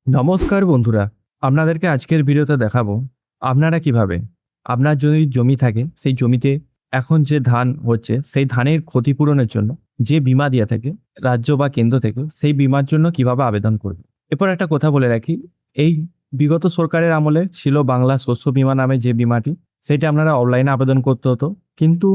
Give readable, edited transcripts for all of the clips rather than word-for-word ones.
নমস্কার বন্ধুরা, আপনাদেরকে আজকের ভিডিওতে দেখাবো আপনারা কিভাবে আপনার যদি জমি থাকে সেই জমিতে এখন যে ধান হচ্ছে সেই ধানের ক্ষতিপূরণের জন্য যে বীমা দিয়ে থাকে রাজ্য বা কেন্দ্র থেকে সেই বীমার জন্য কিভাবে আবেদন করবে। এরপর একটা কথা বলে রাখি, এই বিগত সরকারের আমলে ছিল বাংলা শস্য বীমা নামে যে বীমাটি, সেটা আপনারা অনলাইনে আবেদন করতে হতো। কিন্তু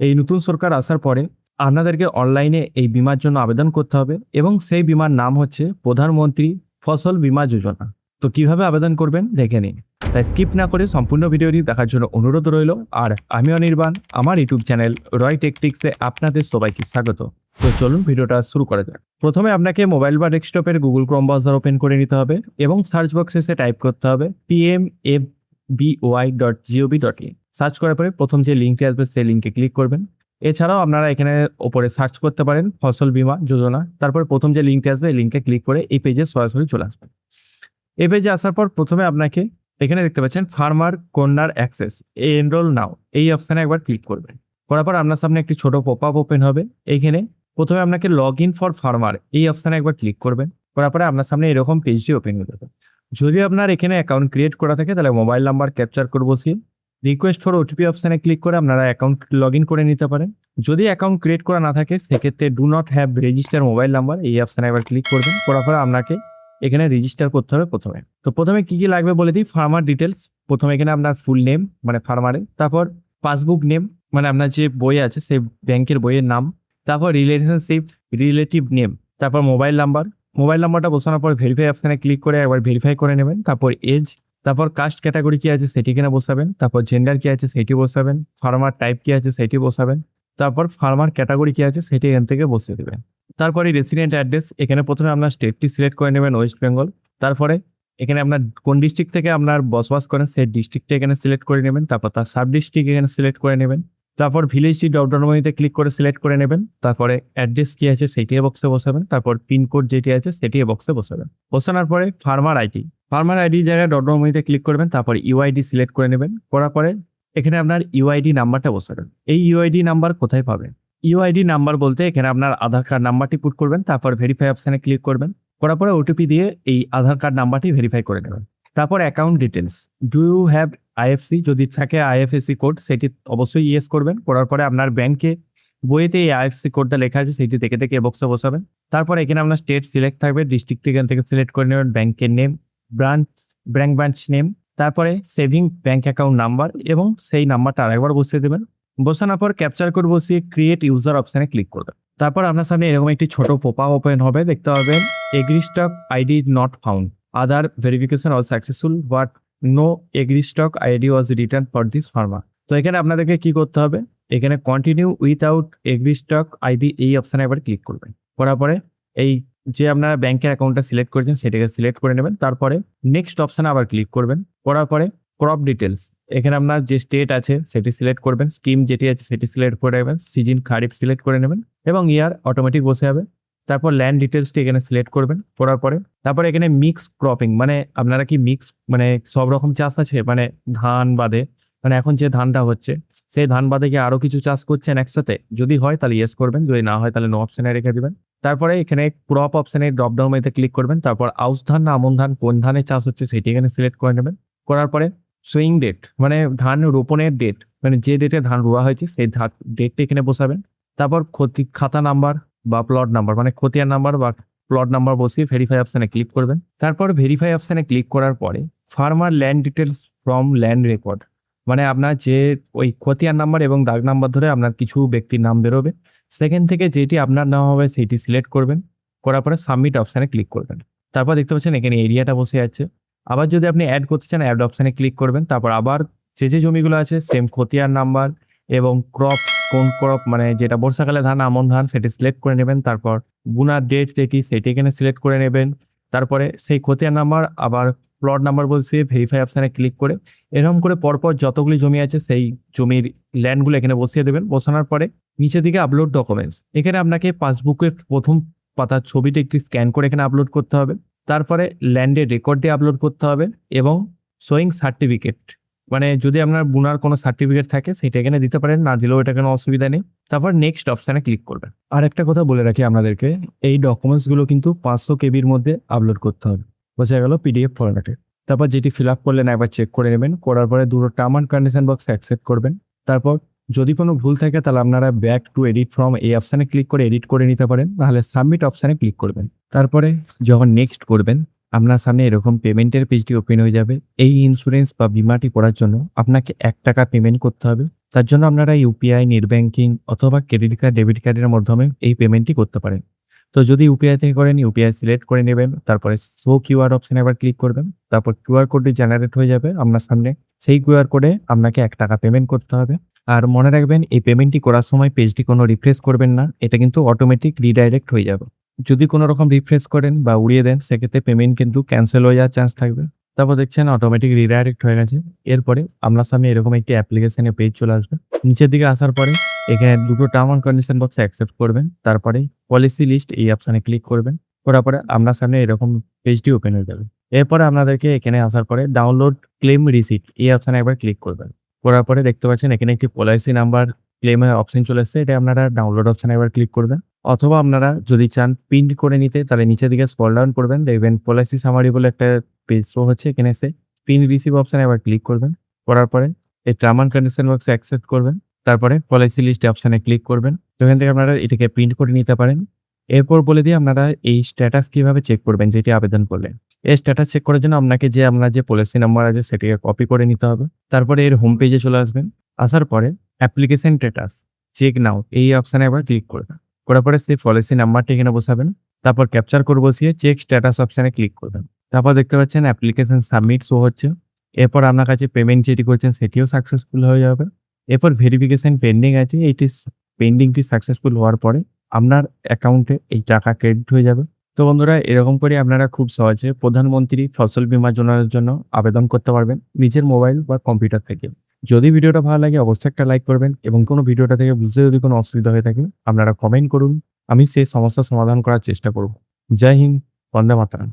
এই নতুন সরকার আসার পরে আপনাদেরকে অনলাইনে এই বীমার জন্য আবেদন করতে হবে এবং সেই বীমার নাম হচ্ছে প্রধানমন্ত্রী ফসল বীমা যোজনা। তো কিভাবে আবেদন করবেন দেখে নিন। তাই স্কিপ না করে সম্পূর্ণ ভিডিওটি দেখার জন্য অনুরোধ রইল। আর আমি অনির্বাণ, আমার ইউটিউব চ্যানেল রয় টেকটিক্সে আপনাদের সবাইকে স্বাগত। তো চলুন ভিডিওটা শুরু করা যাক। প্রথমে আপনাকে মোবাইল বা ডেস্কটপের গুগল ক্রোম ব্রাউজার ওপেন করে নিতে হবে এবং সার্চ বক্সে এসে টাইপ করতে হবে pmfby.gov.in। সার্চ করার পরে প্রথম যে লিঙ্কটি আসবে সেই লিঙ্কে ক্লিক করবেন। এছাড়াও আপনারা এখানে ওপরে সার্চ করতে পারেন ফসল বীমা যোজনা, তারপর প্রথম যে লিঙ্কটি আসবে এই লিঙ্কে ক্লিক করে এই পেজে সরাসরি চলে আসবেন। এই পেজে আসার পর প্রথমে আপনাকে এখানে দেখতে পাচ্ছেন ফার্মার কর্নার অ্যাক্সেস, এই এনরোল নাও এই অপশানে একবার ক্লিক করবেন। করার পর আপনার সামনে একটি ছোট পপ আপ ওপেন হবে। এইখানে প্রথমে আপনাকে লগ ইন ফর ফার্মার এই অপশানে একবার ক্লিক করবেন। করার পরে আপনার সামনে এরকম পেজটি ওপেন হয়ে যাবে। যদি আপনার এখানে অ্যাকাউন্ট ক্রিয়েট করা থাকে তাহলে মোবাইল নাম্বার ক্যাপচার করে বসিয়ে রিকোয়েস্ট ফর ওটিপি অপশানে ক্লিক করে আপনারা অ্যাকাউন্ট লগ ইন করে নিতে পারেন। যদি অ্যাকাউন্ট ক্রিয়েট করা না থাকে সেক্ষেত্রে do not have register mobile number এই অপশানে একবার ক্লিক করবেন। করার পরে আপনাকে এখানে রেজিস্টার করতে হবে। প্রথমে কি কি লাগবে বলে দিই। ফার্মার ডিটেলস, প্রথমে এখানে আপনার ফুল নেম মানে ফার্মারের, তারপর পাসবুক নেম মানে আপনার যে বই আছে সেই ব্যাংকের বইয়ের নাম, তারপর রিলেশনশিপ রিলেটিভ নেম, তারপর মোবাইল নাম্বারটা বসানোর পর ভেরিফাই অপশানে ক্লিক করে একবার ভেরিফাই করে নেবেন। তারপর এজ, তারপর কাস্ট ক্যাটাগরি কি আছে সেটি এখানে বসাবেন, তারপর জেন্ডার কি আছে সেটি বসাবেন, ফার্মার টাইপ কি আছে সেটি বসাবেন, তারপর ফার্মার ক্যাটাগরি কি আছে সেটি এখান থেকে বসিয়ে দেবেন। তারপরে রেসিডেন্ট অ্যাড্রেস, এখানে প্রথমে আপনার স্টেটটি সিলেক্ট করে নেবেন ওয়েস্ট বেঙ্গল। তারপরে এখানে আপনার কোন ডিস্ট্রিক্ট থেকে আপনার বসবাস করেন সেই ডিস্ট্রিক্টটা এখানে সিলেক্ট করে নেবেন। তারপর তার সাব ডিস্ট্রিক্ট এখানে সিলেক্ট করে নেবেন। তারপর ভিলেজটি ড্রপডাউন মেনুতে ক্লিক করে সিলেক্ট করে নেবেন। তারপরে অ্যাড্রেস কি আছে সেটি বক্সে বসাবেন। তারপর পিনকোড যেটি আছে সেটি বক্সে বসাবেন। বসানোর পরে ফার্মার আইডি জায়গায় ড্রপডাউন মেনুতে ক্লিক করবেন। তারপর ইউআইডি সিলেক্ট করে নেবেন। করার পরে এখানে আপনার ইউআইডি নাম্বারটা বসাবেন। এই ইউআইডি নাম্বার কোথায় পাবেন? ইউআইডি নাম্বার বলতে এখানে আপনার আধার কার্ড নাম্বারটি পুট করবেন। তারপর ভেরিফাই অপশানে ক্লিক করবেন। করার পরে ওটিপি দিয়ে এই আধার কার্ড নাম্বারটি ভেরিফাই করে নেবেন। তারপর account details, do you have IFC, যদি থাকে আইএফএসসি কোড সেটি অবশ্যই ইয়েস করবেন। করার পরে আপনার ব্যাংকে বইয়েতে এই আইএফসি কোডটা লেখা আছে সেটি দেখে দেখে বক্সে বসাবেন। তারপর এখানে আপনার স্টেট সিলেক্ট থাকবে, ডিস্ট্রিক্ট এখান থেকে সিলেক্ট করে নেবেন, ব্যাংকের নেম, ব্রাঞ্চ নেম, তারপরে সেভিং ব্যাংক অ্যাকাউন্ট নাম্বার এবং সেই নাম্বারটা আরেকবার বসিয়ে দেবেন। বসানোর পর ক্যাপচার কোড বসিয়ে ক্রিয়েট ইউজার অপশানে ক্লিক করবেন। তারপর আপনার সামনে এরকম একটি ছোট পোপা ওপেন হবে, দেখতে পাবেন agri stock ID not found, other verification all successful but no agri stock ID was return for this farmer. তো এখানে আপনাদেরকে কি করতে হবে, এখানে continue without agri stock ID এই অপশানে একবার ক্লিক করবেন। করার পরে এই যে আপনারা ব্যাংকের অ্যাকাউন্টটা সিলেক্ট করেছেন সেটাকে সিলেক্ট করে নেবেন। তারপরে নেক্সট অপশানে আবার ক্লিক করবেন। করার পরে ক্রপ ডিটেলস, এখানে আপনার যে স্টেট আছে সেটি সিলেক্ট করবেন, স্কিম যেটি আছে সেটি সিলেক্ট করে নেবেন, সিজন খারিফ সিলেক্ট করে নেবেন এবং ইয়ার অটোমেটিক বসে যাবে। তারপর ল্যান্ড ডিটেলসটি এখানে সিলেক্ট করবেন। করার পরে তারপরে এখানে মিক্স ক্রপিং মানে আপনারা কি মিক্স মানে সব রকম চাষ আছে মানে ধান বাদে, মানে এখন যে ধানটা হচ্ছে সেই ধান বাদে কি আরো কিছু চাষ করছেন একসাথে, যদি হয় তাহলে ইয়েস করবেন, যদি না হয় তাহলে নো অপশানে রেখে দিবেন। তারপরে এখানে ক্রপ অপশানে ড্রপডাউন মেনুতে ক্লিক করবেন। তারপর আউশ ধান না আমন ধান কোন ধানের চাষ হচ্ছে সেটি এখানে সিলেক্ট করে নেবেন। করার পরে সুইং ডেট মানে ধান রোপণের ডেট, মানে যে ডেটে ধান রোয়া হয়েছে সেই ডেটটা এখানে বসাবেন। তারপর খাতা নাম্বার বা প্লট নাম্বার মানে খতিয়ান নাম্বার বা প্লট নাম্বার বসিয়ে ভেরিফাই অপশানে ক্লিক করবেন। তারপর ভেরিফাই অপশানে ক্লিক করার পরে farmer land details from land record, মানে আপনার যে ওই খতিয়ান নাম্বার এবং দাগ নাম্বার ধরে আপনার কিছু ব্যক্তির নাম বেরোবে, সেখান থেকে যেটি আপনার নাম হবে সেটি সিলেক্ট করবেন। করার পরে সাবমিট অপশানে ক্লিক করবেন। তারপর দেখতে পাচ্ছেন এখানে এরিয়াটা বসে যাচ্ছে। আবার যদি আপনি অ্যাড করতে চান অ্যাড অপশানে ক্লিক করবেন। তারপর আবার যে জমিগুলো আছে সেম খতিয়ান নাম্বার এবং ক্রপ কোন ক্রপ মানে যেটা বর্ষাকালে ধান আমন ধান সেটি সিলেক্ট করে নেবেন। তারপর বুনার ডেট যেটি সেটি এখানে সিলেক্ট করে নেবেন। তারপরে সেই খতিয়ান নাম্বার আবার প্লট নাম্বার বসিয়ে ভেরিফাই অপশানে ক্লিক করে এরকম করে পরপর যতগুলি জমি আছে সেই জমির ল্যান্ডগুলো এখানে বসিয়ে দেবেন। বসানোর পরে নিচের দিকে আপলোড ডকুমেন্টস, এখানে আপনাকে পাসবুকের প্রথম পাতার ছবিটা একটি স্ক্যান করে এখানে আপলোড করতে হবে। তারপরে ল্যান্ডের রেকর্ড দিয়ে আপলোড করতে হবে এবং শোয়িং সার্টিফিকেট, মানে যদি আপনার বুনার কোনো সার্টিফিকেট থাকে সেটা এখানে দিতে পারেন, না দিলেও এটা কোনো অসুবিধা নেই। তারপর নেক্সট অপশানে ক্লিক করবেন। আর একটা কথা বলে রাখি আপনাদেরকে, এই ডকুমেন্টসগুলো কিন্তু 500 কেবির মধ্যে আপলোড করতে হবে। বোঝা গেল পিডিএফ ফরম্যাটে। তারপর যেটি ফিল আপ করলেন একবার চেক করে নেবেন, করার পরে দুটো term and condition box accept করবেন। তারপর যদি কোনো ভুল থাকে তাহলে আপনারা ব্যাক টু এডিট ফ্রম এই অপশানে ক্লিক করে এডিট করে নিতে পারেন, নাহলে সাবমিট অপশানে ক্লিক করবেন। তারপরে যখন নেক্সট করবেন আপনার সামনে এরকম পেমেন্টের পেজটি ওপেন হয়ে যাবে। এই ইন্স্যুরেন্স বা বিমাটি করার জন্য আপনাকে 1 টাকা পেমেন্ট করতে হবে। তার জন্য আপনারা ইউপিআই, নেট ব্যাংকিং অথবা ক্রেডিট কার্ড, ডেবিট কার্ডের মাধ্যমে এই পেমেন্টটি করতে পারেন। তো যদি ইউপিআই থেকে করেন ইউপিআই সিলেক্ট করে নেবেন, তারপরে শো কিউআর অপশানে একবার ক্লিক করবেন। তারপর কিউআর কোডটি জেনারেট হয়ে যাবে আপনার সামনে। সেই কিউআর কোডে আপনাকে 1 টাকা পেমেন্ট করতে হবে। আর মনে রাখবেন এই পেমেন্টটি করার সময় পেজটি কোনো রিফ্রেশ করবেন না, এটা কিন্তু অটোমেটিক রিডাইরেক্ট হয়ে যাবে। যদি কোনো রকম রিফ্রেশ করেন বা উড়িয়ে দেন সেক্ষেত্রে পেমেন্ট কিন্তু ক্যান্সেল হয়ে যাওয়ার চান্স থাকবে। তারপর দেখছেন অটোমেটিক রিডাইরেক্ট হয়ে গেছে। এরপরে আপনার সামনে এরকম একটি অ্যাপ্লিকেশনের পেজ চলে আসবে। নিচের দিকে আসার পরে এখানে দুটো টার্ম অ্যান্ড কন্ডিশন বক্সে অ্যাকসেপ্ট করবেন। তারপরে পলিসি লিস্ট এই অপশানে ক্লিক করবেন। করার পরে আপনার সামনে এরকম পেজটি ওপেন হয়ে যাবে। এরপরে আপনাদেরকে এখানে আসার পরে ডাউনলোড ক্লেম রিসিট এই অপশানে একবার ক্লিক করবেন। করার পরে দেখতে পাচ্ছেন এখানে একটি পলিসি নাম্বার ক্লেমের অপশন চলে এসেছে, এটা আপনারা ডাউনলোড অপশানে একবার ক্লিক করবেন। অথবা আপনারা যদি চান প্রিন্ট করে নিতে তাহলে নিচের দিকে স্ক্রল ডাউন করবেন, দেখবেন পলিসি সামারি বলে একটা পেজ শো হচ্ছে। এখানে এসে প্রিন্ট রিসিভ অপশানে একবার ক্লিক করবেন। করার পরে এই টার্ম অ্যান্ড কন্ডিশন বক্সে অ্যাকসেপ্ট করবেন। তারপরে পলিসি লিস্ট অপশানে ক্লিক করবেন। তো এখান থেকে আপনারা এটাকে প্রিন্ট করে নিতে পারেন। এরপর বলে দিয়ে আপনারা এই স্ট্যাটাস কিভাবে চেক করবেন যেটি আবেদন করলেন। এই স্ট্যাটাস চেক করার জন্য আপনাকে আপনার যে পলিসি নাম্বার আছে সেটিকে কপি করে নিতে হবে। তারপরে এর হোম পেজে চলে আসবেন। আসার পরে অ্যাপ্লিকেশন স্ট্যাটাস চেক নাও এই অপশানে একবার ক্লিক করবেন। করার পরে সেই পলিসি নাম্বারটি এখানে বসাবেন। তারপর ক্যাপচার করে বসিয়ে চেক স্ট্যাটাস অপশানে ক্লিক করবেন। তারপর দেখতে পাচ্ছেন অ্যাপ্লিকেশন সাবমিট শো হচ্ছে। এরপর আপনার কাছে পেমেন্ট যেটি করছেন সেটিও সাকসেসফুল হয়ে যাবে। এরপর ভেরিফিকেশন পেন্ডিং আছে, এইটি পেন্ডিংটি সাকসেসফুল হওয়ার পরে আপনার অ্যাকাউন্টে এই টাকা ক্রেডিট হয়ে যাবে। তো বন্ধুরা এরকম করে আপনারা খুব সহজে প্রধানমন্ত্রী ফসল বীমা যোজনার জন্য আবেদন করতে পারবেন নিজের মোবাইল বা কম্পিউটার থেকে। যদি ভিডিওটা ভালো লাগে অবশ্যই একটা লাইক করবেন এবং কোনো ভিডিওটা থেকে বুঝতে যদি কোনো অসুবিধা হয়ে থাকে আপনারা কমেন্ট করুন, আমি সেই সমস্যার সমাধান করার চেষ্টা করব। জয় হিন্দ, বন্দে মাতরম।